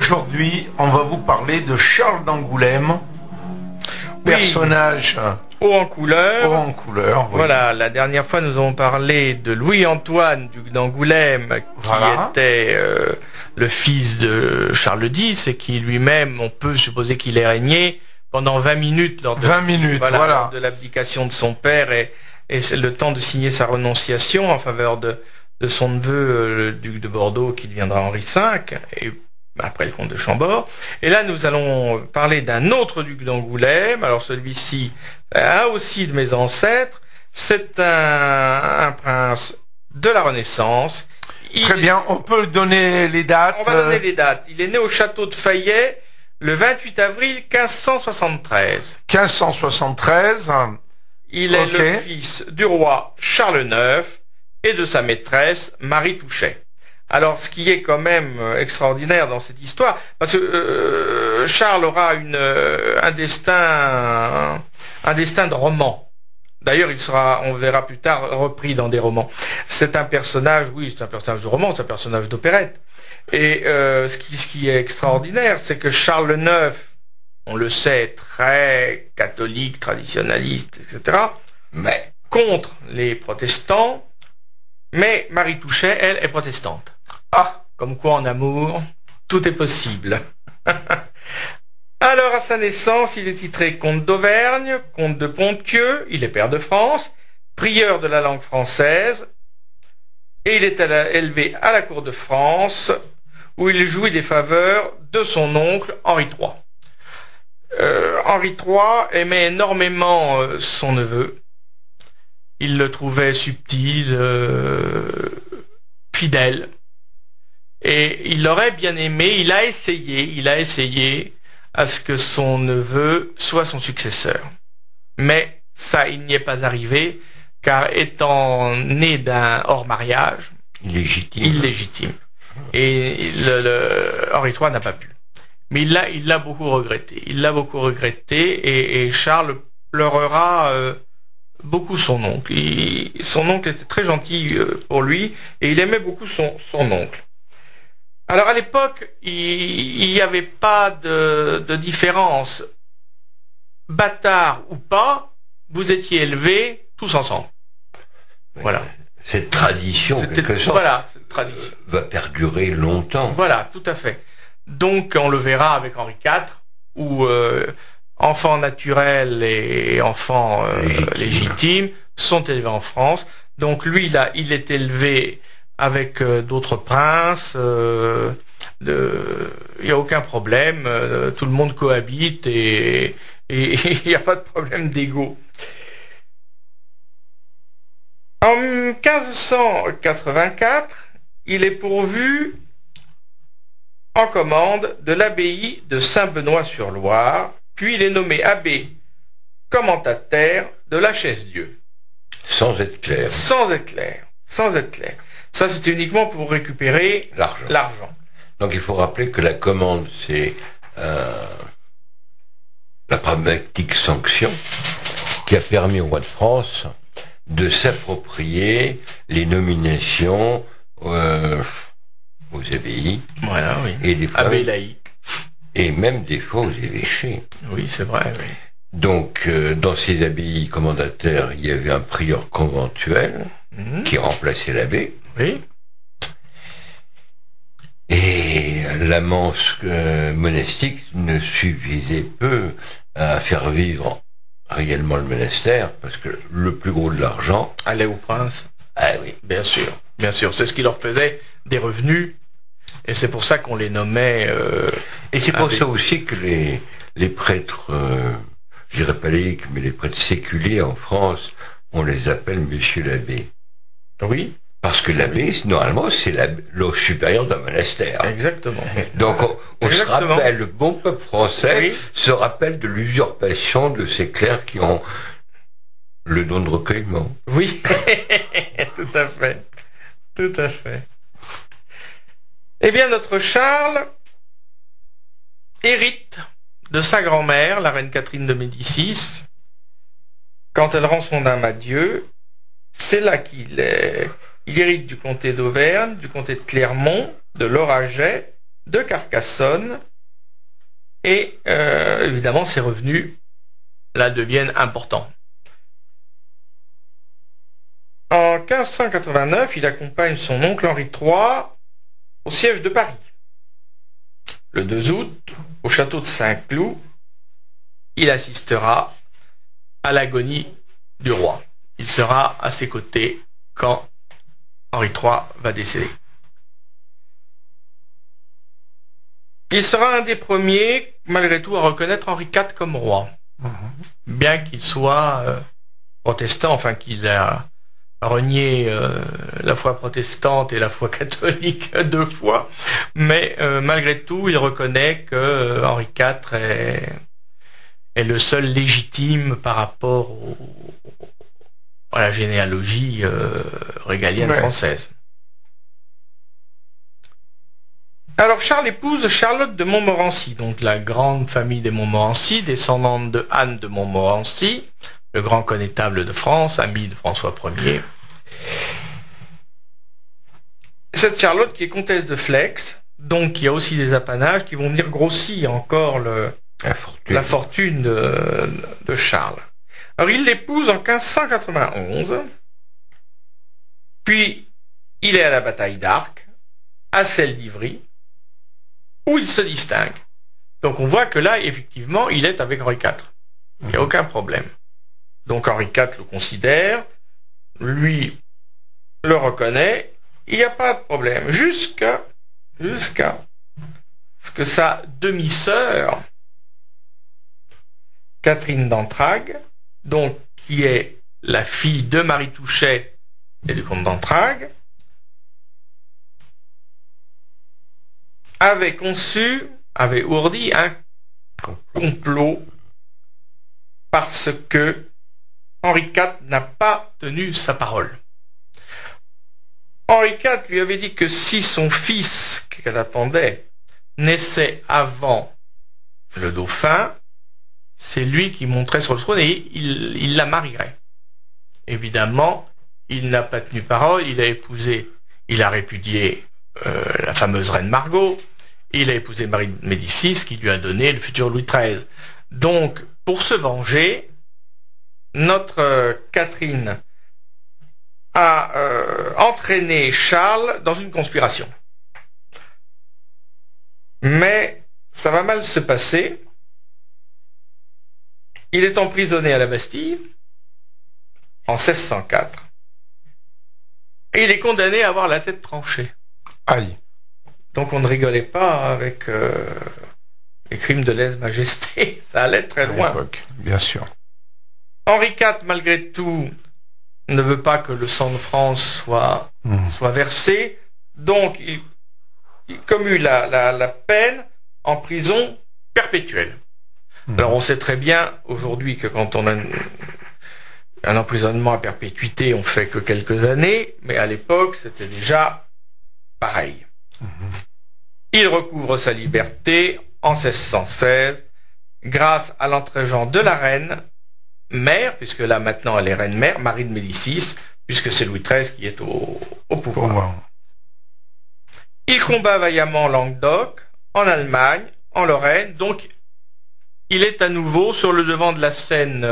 Aujourd'hui, on va vous parler de Charles d'Angoulême, personnage haut en couleur. haut en couleur. Oui. Voilà, la dernière fois nous avons parlé de Louis-Antoine, duc d'Angoulême, qui était le fils de Charles X et qui lui-même, on peut supposer qu'il ait régné pendant 20 minutes lors de, lors de l'abdication de son père et c'est le temps de signer sa renonciation en faveur de son neveu, le duc de Bordeaux, qui deviendra Henri V, et après le comte de Chambord. Et là, nous allons parler d'un autre duc d'Angoulême. Alors celui-ci, un aussi de mes ancêtres, c'est un prince de la Renaissance. Très bien, on peut donner les dates. On va donner les dates. Il est né au château de Fayet le 28 avril 1573. 1573. Il est le fils du roi Charles IX et de sa maîtresse Marie Touchet. Alors, ce qui est quand même extraordinaire dans cette histoire, parce que Charles aura un destin de roman. D'ailleurs, il sera, on verra plus tard, repris dans des romans. C'est un personnage, oui, c'est un personnage de roman, c'est un personnage d'opérette. Et ce qui est extraordinaire, c'est que Charles IX, on le sait, très catholique, traditionnaliste, etc., mais contre les protestants, mais Marie Touchet, elle, est protestante. Ah, comme quoi en amour, tout est possible. Alors, à sa naissance, il est titré comte d'Auvergne, comte de Ponthieu, il est pair de France, prieur de la langue française, et il est élevé à la cour de France, où il jouit des faveurs de son oncle Henri III. Henri III aimait énormément son neveu. Il le trouvait subtil, fidèle. Et il l'aurait bien aimé, il a essayé à ce que son neveu soit son successeur. Mais ça, il n'y est pas arrivé, car étant né d'un hors-mariage, illégitime. Et Henri III n'a pas pu. Mais il l'a beaucoup regretté. Il l'a beaucoup regretté et Charles pleurera beaucoup son oncle. Son oncle était très gentil pour lui et il aimait beaucoup son oncle. Alors à l'époque, il n'y avait pas de différence. Bâtard ou pas, vous étiez élevés tous ensemble. Voilà. Cette tradition, quelque sorte, cette tradition va perdurer longtemps. Voilà, tout à fait. Donc on le verra avec Henri IV, où enfants naturels et enfants légitimes sont élevés en France. Donc lui, il est élevé avec d'autres princes. Il n'y a aucun problème. Tout le monde cohabite et il n'y a pas de problème d'ego. En 1584, il est pourvu en commande de l'abbaye de Saint-Benoît-sur-Loire, puis il est nommé abbé commendataire de la Chaise-Dieu. Sans être clair. Sans être clair. Ça, c'était uniquement pour récupérer l'argent. Donc il faut rappeler que la commande, c'est la pragmatique sanction qui a permis au roi de France de s'approprier les nominations aux abbayes. Voilà, oui. Et des fois, abbé laïque. Et même des fois aux évêchés. Oui, c'est vrai, oui. Donc, dans ces abbayes commendataires, il y avait un prieur conventuel qui remplaçait l'abbé. Oui. Et la manche monastique ne suffisait peu à faire vivre réellement le monastère, parce que le plus gros de l'argent allait au prince. Ah oui. Bien sûr. C'est ce qui leur faisait des revenus, et c'est pour ça qu'on les nommait... et c'est pour ça aussi que les prêtres, je dirais pas laïcs, mais les prêtres séculiers en France, on les appelle Monsieur l'abbé. Oui. Parce que l'abbé, normalement, c'est le supérieur d'un monastère. Exactement. Donc, on se rappelle, le bon peuple français se rappelle de l'usurpation de ces clercs qui ont le don de recueillement. Oui, tout à fait. Tout à fait. Eh bien, notre Charles hérite de sa grand-mère, la reine Catherine de Médicis. Quand elle rend son âme à Dieu, c'est là qu'il hérite du comté d'Auvergne, du comté de Clermont, de l'Oraget, de Carcassonne, et évidemment ses revenus là deviennent importants. En 1589, il accompagne son oncle Henri III au siège de Paris. Le 2 août, au château de Saint-Cloud, il assistera à l'agonie du roi. Il sera à ses côtés quand Henri III va décéder. Il sera un des premiers, malgré tout, à reconnaître Henri IV comme roi. Bien qu'il soit protestant, enfin qu'il a renié la foi protestante et la foi catholique 2 fois, mais malgré tout, il reconnaît que Henri IV est le seul légitime par rapport à la généalogie régalienne française. Alors Charles épouse Charlotte de Montmorency, donc la grande famille des Montmorency, descendante de Anne de Montmorency, le grand connétable de France, ami de François Ier. Cette Charlotte qui est comtesse de Flex, donc il y a aussi des apanages qui vont venir grossir encore la fortune de Charles. Alors il l'épouse en 1591, puis il est à la bataille d'Arques, à celle d'Ivry, où il se distingue. Donc on voit que là, effectivement, il est avec Henri IV. Il n'y a aucun problème. Donc Henri IV le considère, lui le reconnaît, il n'y a pas de problème. Jusqu'à ce que sa demi-sœur, Catherine d'Entragues, donc qui est la fille de Marie Touchet et du comte d'Entragues, avait ourdi un complot parce que Henri IV n'a pas tenu sa parole. Henri IV lui avait dit que si son fils, qu'elle attendait, naissait avant le dauphin, c'est lui qui monterait sur le trône et il la marierait. Évidemment, il n'a pas tenu parole, il a répudié la fameuse reine Margot, il a épousé Marie de Médicis qui lui a donné le futur Louis XIII. Donc, pour se venger, notre Catherine a entraîné Charles dans une conspiration. Mais ça va mal se passer. Il est emprisonné à la Bastille en 1604. Et il est condamné à avoir la tête tranchée. Aïe. Donc on ne rigolait pas avec les crimes de lèse-majesté. Ça allait très loin. Bien sûr. Henri IV, malgré tout, ne veut pas que le sang de France soit versé. Donc il commue la peine en prison perpétuelle. Alors on sait très bien aujourd'hui que quand on a un emprisonnement à perpétuité, on fait que quelques années, mais à l'époque c'était déjà pareil. Il recouvre sa liberté en 1616 grâce à l'entraînement de la reine mère, puisque là maintenant elle est reine mère, Marie de Médicis, puisque c'est Louis XIII qui est au pouvoir. Il combat vaillamment en Languedoc, en Allemagne, en Lorraine, donc il est à nouveau sur le devant de la scène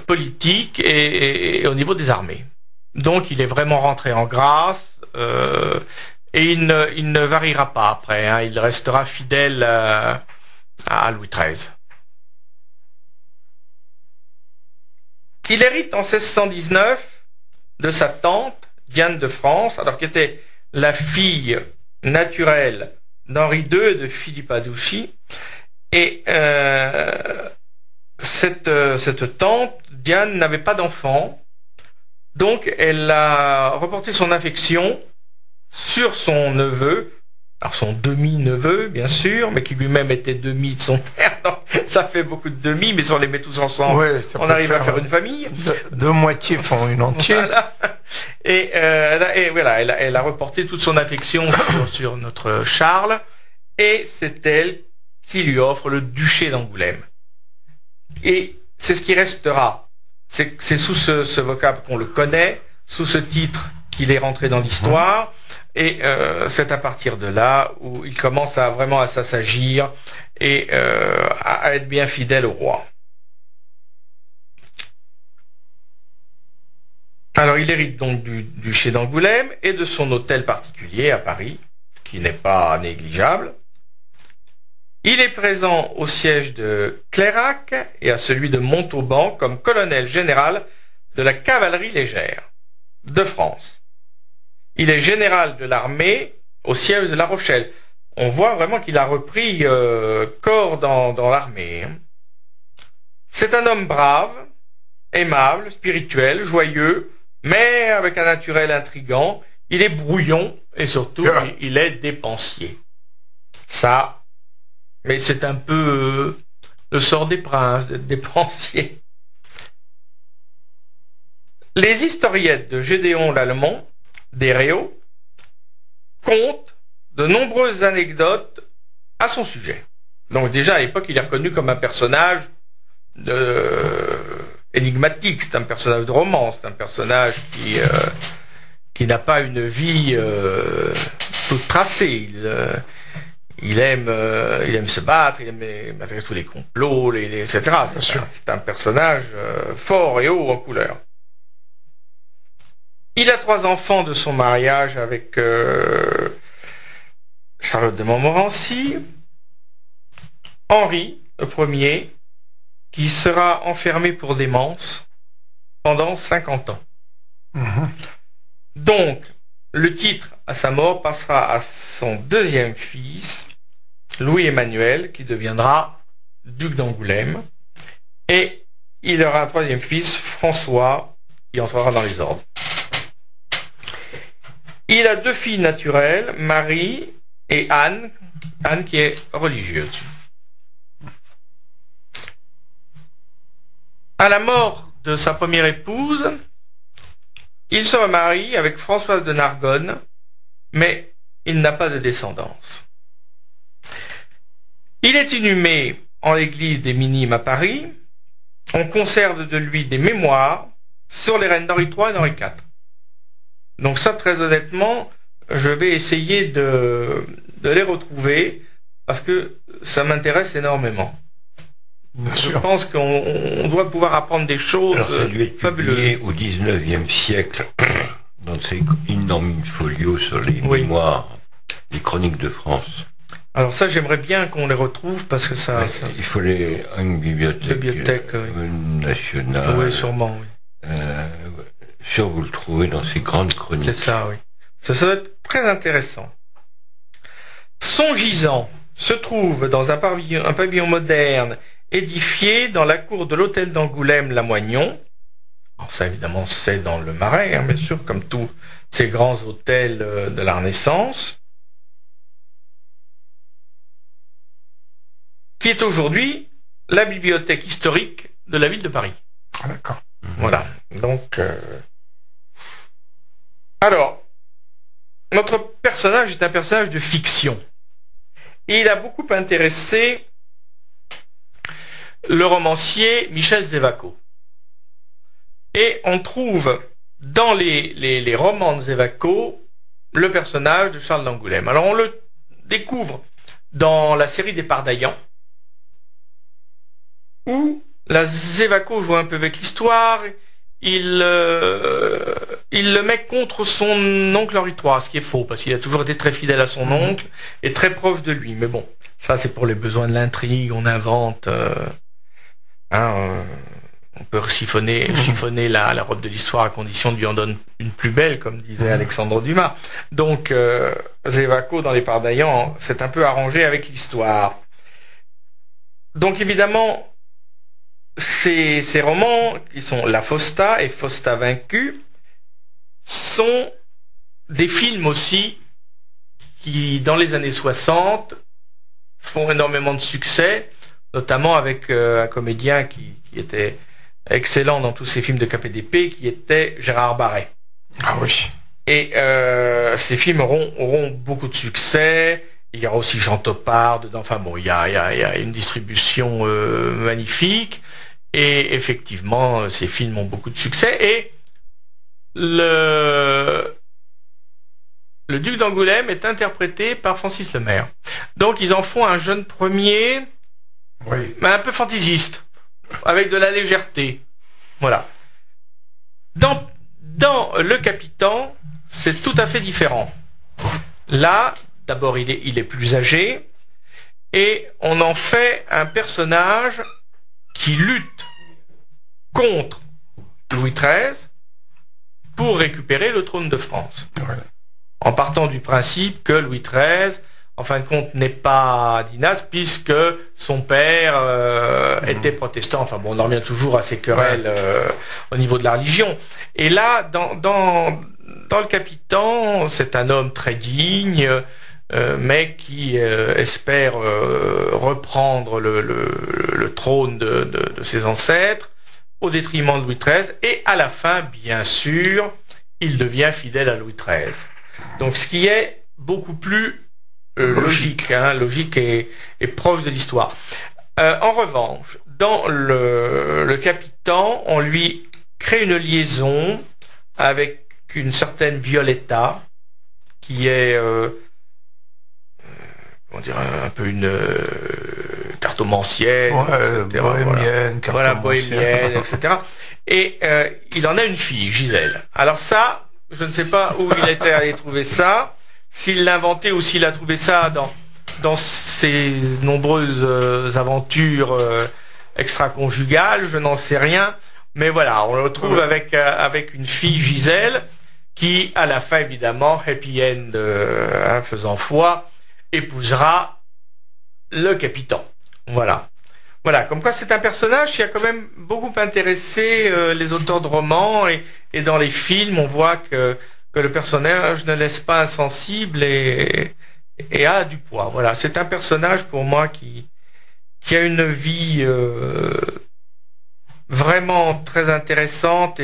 politique et au niveau des armées. Donc il est vraiment rentré en grâce et il ne variera pas après, hein, il restera fidèle à Louis XIII. Il hérite en 1619 de sa tante, Diane de France, alors qui était la fille naturelle d'Henri II et de Philippe Adouchy. Et cette tante, Diane, n'avait pas d'enfant, donc elle a reporté son affection sur son neveu, alors son demi-neveu, bien sûr, mais qui lui-même était demi de son père, donc ça fait beaucoup de demi, mais si on les met tous ensemble, ouais, on arrive à faire une famille. Deux moitiés font une entière. Voilà. Et voilà, elle a reporté toute son affection sur notre Charles, et c'est elle qui lui offre le duché d'Angoulême. Et c'est ce qui restera. C'est sous ce vocable qu'on le connaît, sous ce titre qu'il est rentré dans l'histoire. Et c'est à partir de là où il commence vraiment à s'assagir et à être bien fidèle au roi. Alors il hérite donc du duché d'Angoulême et de son hôtel particulier à Paris, qui n'est pas négligeable. Il est présent au siège de Clairac et à celui de Montauban comme colonel général de la cavalerie légère de France. Il est général de l'armée au siège de La Rochelle. On voit vraiment qu'il a repris corps dans l'armée. C'est un homme brave, aimable, spirituel, joyeux, mais avec un naturel intrigant. Il est brouillon et surtout il est dépensier. Ça, mais c'est un peu le sort des princes, d'être dépensier. Les historiettes de Gédéon Lallemand, d'Héréo, comptent de nombreuses anecdotes à son sujet. Donc déjà à l'époque, il est reconnu comme un personnage énigmatique, c'est un personnage de roman, c'est un personnage qui n'a pas une vie toute tracée. Il aime se battre, il aime malgré tous les complots, etc. C'est un personnage fort et haut en couleur. Il a 3 enfants de son mariage avec Charlotte de Montmorency, Henri, le premier, qui sera enfermé pour démence pendant 50 ans. Donc, le titre à sa mort passera à son 2e fils, Louis-Emmanuel, qui deviendra duc d'Angoulême, et il aura un 3e fils, François, qui entrera dans les ordres. Il a 2 filles naturelles, Marie et Anne qui est religieuse. À la mort de sa première épouse, il se remarie avec Françoise de Narbonne, mais il n'a pas de descendance. Il est inhumé en l'église des Minimes à Paris. On conserve de lui des mémoires sur les reines d'Henri III et d'Henri IV. Donc ça, très honnêtement, je vais essayer de les retrouver parce que ça m'intéresse énormément. Je pense qu'on doit pouvoir apprendre des choses fabuleuses. Au XIXe siècle, dans ces In Folio sur les mémoires, les chroniques de France. Alors ça, j'aimerais bien qu'on les retrouve parce que ça... il faut une bibliothèque nationale. Oui, sûrement, oui. Sûr, vous le trouvez dans ces grandes chroniques. C'est ça, oui. Ça doit être très intéressant. Son gisant se trouve dans un pavillon moderne édifié dans la cour de l'hôtel d'Angoulême-Lamoignon. Alors ça, évidemment, c'est dans le Marais, bien sûr, comme tous ces grands hôtels de la Renaissance, qui est aujourd'hui la bibliothèque historique de la ville de Paris. Ah, d'accord. Voilà. Donc, alors, notre personnage est un personnage de fiction. Et il a beaucoup intéressé le romancier Michel Zévaco. Et on trouve dans les romans de Zévaco le personnage de Charles d'Angoulême. Alors on le découvre dans la série des Pardaillans, où la Zévaco joue un peu avec l'histoire. Il le met contre son oncle Henri III, ce qui est faux, parce qu'il a toujours été très fidèle à son oncle et très proche de lui. Mais bon, ça c'est pour les besoins de l'intrigue, on invente... on peut chiffonner la robe de l'histoire à condition de lui en donner une plus belle, comme disait Alexandre Dumas. Donc, Zévaco, dans les Pardaillans, s'est un peu arrangé avec l'histoire. Donc, évidemment, ces romans, qui sont La Fausta et Fausta vaincue, sont des films aussi qui, dans les années 60, font énormément de succès, notamment avec un comédien qui était excellent dans tous ces films de KPDP, qui était Gérard Barret. Ah oui. Et ces films auront beaucoup de succès. Il y aura aussi Jean Topard dedans. Enfin bon, il y a une distribution magnifique. Et effectivement, ces films ont beaucoup de succès. Et le duc d'Angoulême est interprété par Francis Lemaire. Donc ils en font un jeune premier, Oui. mais un peu fantaisiste, avec de la légèreté. Voilà. Dans Le Capitan, c'est tout à fait différent. Là, d'abord, il est plus âgé, et on en fait un personnage qui lutte contre Louis XIII pour récupérer le trône de France. Ouais. En partant du principe que Louis XIII, en fin de compte, n'est pas dynastique, puisque son père était protestant. Enfin bon, on en revient toujours à ces querelles au niveau de la religion. Et là, dans Le Capitan, c'est un homme très digne, mais qui espère reprendre le trône de ses ancêtres, au détriment de Louis XIII, et à la fin, bien sûr, il devient fidèle à Louis XIII. Donc ce qui est beaucoup plus logique et proche de l'histoire. En revanche, dans le Capitan, on lui crée une liaison avec une certaine Violetta, qui est comment dire, un peu une cartomancienne, etc. Bohémienne, voilà, bohémienne, etc. Et il en a une fille, Gisèle. Alors ça, je ne sais pas où il était allé trouver ça, s'il l'a inventé ou s'il a trouvé ça dans ses nombreuses aventures extra-conjugales, je n'en sais rien. Mais voilà, on le retrouve avec une fille, Gisèle, qui, à la fin, évidemment, happy end, faisant foi, épousera le Capitan. Voilà. Voilà, comme quoi c'est un personnage qui a quand même beaucoup intéressé les auteurs de romans, et dans les films, on voit que le personnage ne laisse pas insensible et a du poids. Voilà, c'est un personnage pour moi qui a une vie vraiment très intéressante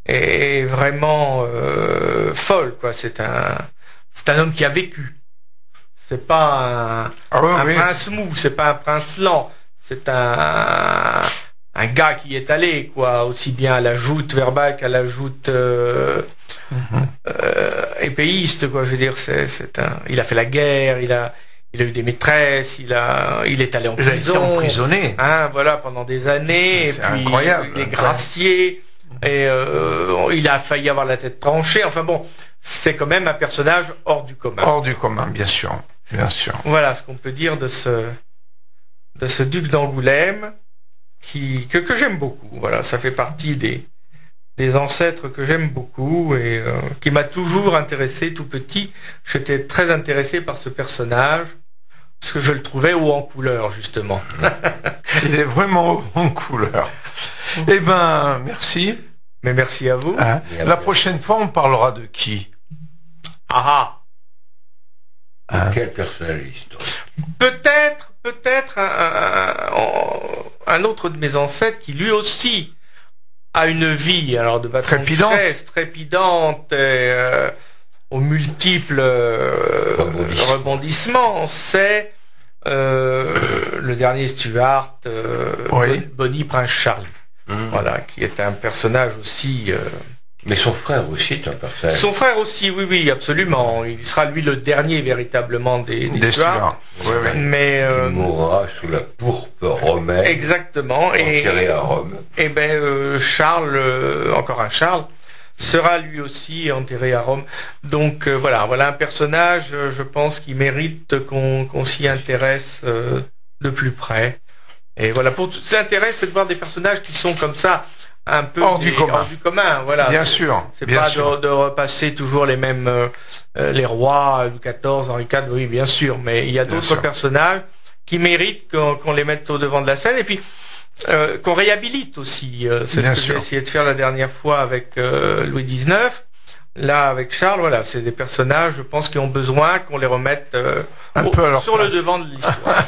et vraiment folle, quoi. C'est un homme qui a vécu. C'est pas un prince mou, c'est pas un prince lent. C'est un gars qui est allé, quoi, aussi bien à la joute verbale qu'à la joute épéiste, quoi. Je veux dire, il a fait la guerre, il a eu des maîtresses, il est allé en prison. Il a été emprisonné. Hein, voilà, pendant des années. C'est et puis, incroyable. Il est gracié, et il a failli avoir la tête tranchée. Enfin bon, c'est quand même un personnage hors du commun. Hors du commun, bien sûr. Bien sûr. Voilà ce qu'on peut dire de ce duc d'Angoulême que j'aime beaucoup. Voilà, ça fait partie des ancêtres que j'aime beaucoup et qui m'a toujours intéressé tout petit. J'étais très intéressé par ce personnage parce que je le trouvais haut en couleur, justement. Il est vraiment haut en couleur. Eh ben, merci. Mais merci à vous. Hein, la prochaine fois, on parlera de qui? Quel personnage historique? Peut-être un autre de mes ancêtres qui lui aussi a une vie alors de patron de chaise, trépidante et, aux multiples rebondissements. C'est le dernier Stuart, Bonnie Prince Charlie. Voilà, qui est un personnage aussi. Mais son frère aussi est un personnage. Son frère aussi, oui, absolument. Il sera lui le dernier véritablement des Stuart. Oui. Mais il mourra sous la pourpre romaine. Exactement. Enterré à Rome. Et Charles, encore un Charles, sera lui aussi enterré à Rome. Donc voilà un personnage, je pense, qui mérite qu'on s'y intéresse de plus près. Et voilà, pour tout s'intéresser, c'est de voir des personnages qui sont comme ça, un peu hors du commun, voilà. Bien sûr. C'est pas de repasser toujours les mêmes les rois, Louis XIV, Henri IV, oui, bien sûr, mais il y a d'autres personnages qui méritent qu'on les mette au devant de la scène et puis qu'on réhabilite aussi. C'est ce que j'ai essayé de faire la dernière fois avec Louis XIX. Là, avec Charles, voilà, c'est des personnages, je pense, qui ont besoin qu'on les remette sur le devant de l'histoire.